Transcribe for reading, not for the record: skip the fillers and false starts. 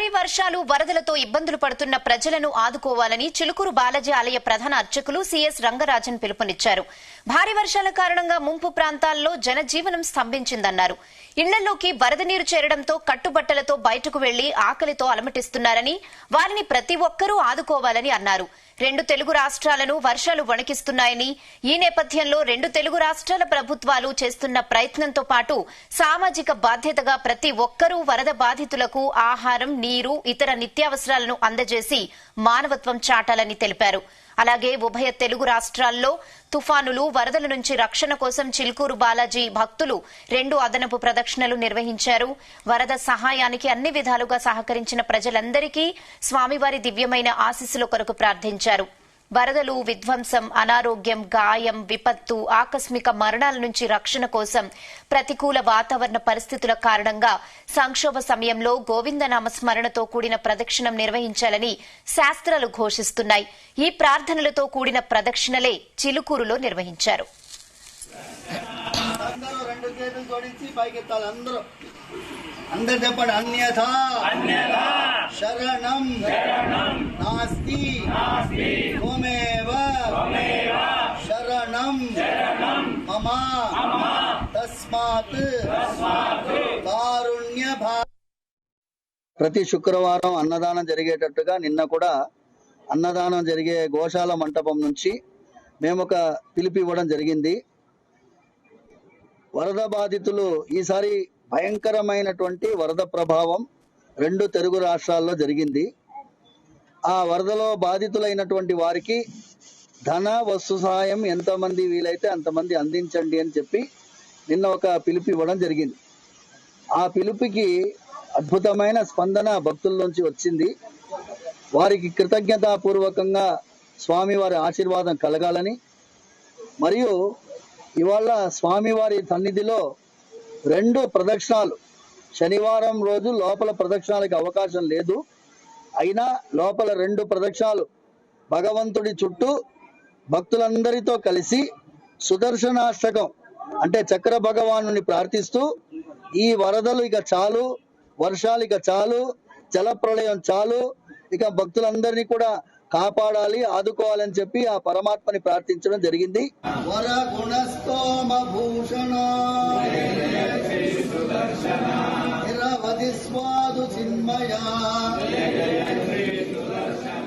భారీ వర్షాలు వరదలతో ఇబ్బందులు పడుతున్న ప్రజలను ఆదుకోవాలని చిలుకూరు బాలాజీ ఆలయ ప్రధాన అర్చకులు సిఎస్ రంగరాజన్ పిలుపునిచ్చారు. భారీ వర్షాల కారణంగా ముంపు ప్రాంతాల్లో జనజీవనం స్తంభించిందన్నారు. ఇళ్లలోకి వరద నీరు చేరడంతో కట్టుబట్టలతో బయటకు వెళ్లి ఆకలితో అలమటిస్తున్నారని, వారిని ప్రతి ఒక్కరూ ఆదుకోవాలని అన్నారు. 2 తెలుగు రాష్ట్రాలను వర్షాలు వణికిస్తున్నాయని, ఈ నేపథ్యంలో 2 తెలుగు రాష్ట్రాల ప్రభుత్వాలు చేస్తున్న ప్రయత్నంతో పాటు సామాజిక బాధ్యతగా ప్రతి ఒక్కరూ వరద బాధితులకు ఆహారం, నీరు, ఇతర నిత్యావసరాలను అందజేసి మానవత్వం చాటాలని తెలిపారు. అలాగే ఉభయ తెలుగు రాష్ట్రాల్లో తుఫానులు, వరదల నుంచి రక్షణ కోసం చిలుకూరు బాలాజీ భక్తులు 2 అదనపు ప్రదక్షిణలు నిర్వహించారు. వరద సహాయానికి అన్ని విధాలుగా సహకరించిన ప్రజలందరికీ స్వామివారి దివ్యమైన ఆశీస్సుల కొరకు ప్రార్థించారు. వరదలు, విధ్వంసం, అనారోగ్యం, గాయం, విపత్తు, ఆకస్మిక మరణాల నుంచి రక్షణ కోసం ప్రతికూల వాతావరణ పరిస్థితుల కారణంగా సంక్షోభ సమయంలో గోవిందనామ స్మరణతో కూడిన ప్రదక్షిణం నిర్వహించాలని శాస్త్రాలు ఘోషిస్తున్నాయి. ఈ ప్రార్థనలతో కూడిన ప్రదక్షిణలే చిలుకూరులో నిర్వహించారు. అందరు చెప్పండి. అన్యథా శరణం నాస్తి త్వమేవ శరణం మమ తస్మాత్ కారుణ్య. ప్రతి శుక్రవారం అన్నదానం జరిగేటట్టుగా నిన్న కూడా అన్నదానం జరిగే గోశాల మంటపం నుంచి మేము ఒక పిలుపు ఇవ్వడం జరిగింది. వరద బాధితులు ఈసారి భయంకరమైనటువంటి వరద ప్రభావం 2 తెలుగు రాష్ట్రాల్లో జరిగింది. ఆ వరదలో బాధితులైనటువంటి వారికి ధన వస్తు సహాయం ఎంతమంది వీలైతే అంతమంది అందించండి అని చెప్పి నిన్న ఒక పిలుపు ఇవ్వడం జరిగింది. ఆ పిలుపుకి అద్భుతమైన స్పందన భక్తుల్లోంచి వచ్చింది. వారికి కృతజ్ఞతాపూర్వకంగా స్వామివారి ఆశీర్వాదం కలగాలని, మరియు ఇవాళ స్వామివారి సన్నిధిలో 2 ప్రదక్షిణాలు, శనివారం రోజు లోపల ప్రదక్షిణాలకు అవకాశం లేదు, అయినా లోపల 2 ప్రదక్షిణాలు భగవంతుడి చుట్టూ భక్తులందరితో కలిసి సుదర్శనాష్టకం అంటే చక్ర భగవాను ప్రార్థిస్తూ ఈ వరదలు ఇక చాలు, వర్షాలు ఇక చాలు, జలప్రళయం చాలు, ఇక భక్తులందరినీ కూడా కాపాడాలి, ఆదుకోవాలని చెప్పి ఆ పరమాత్మని ప్రార్థించడం జరిగింది. వర గుణస్తోమ భూషణ నిరవధి స్వాదు చిన్మయ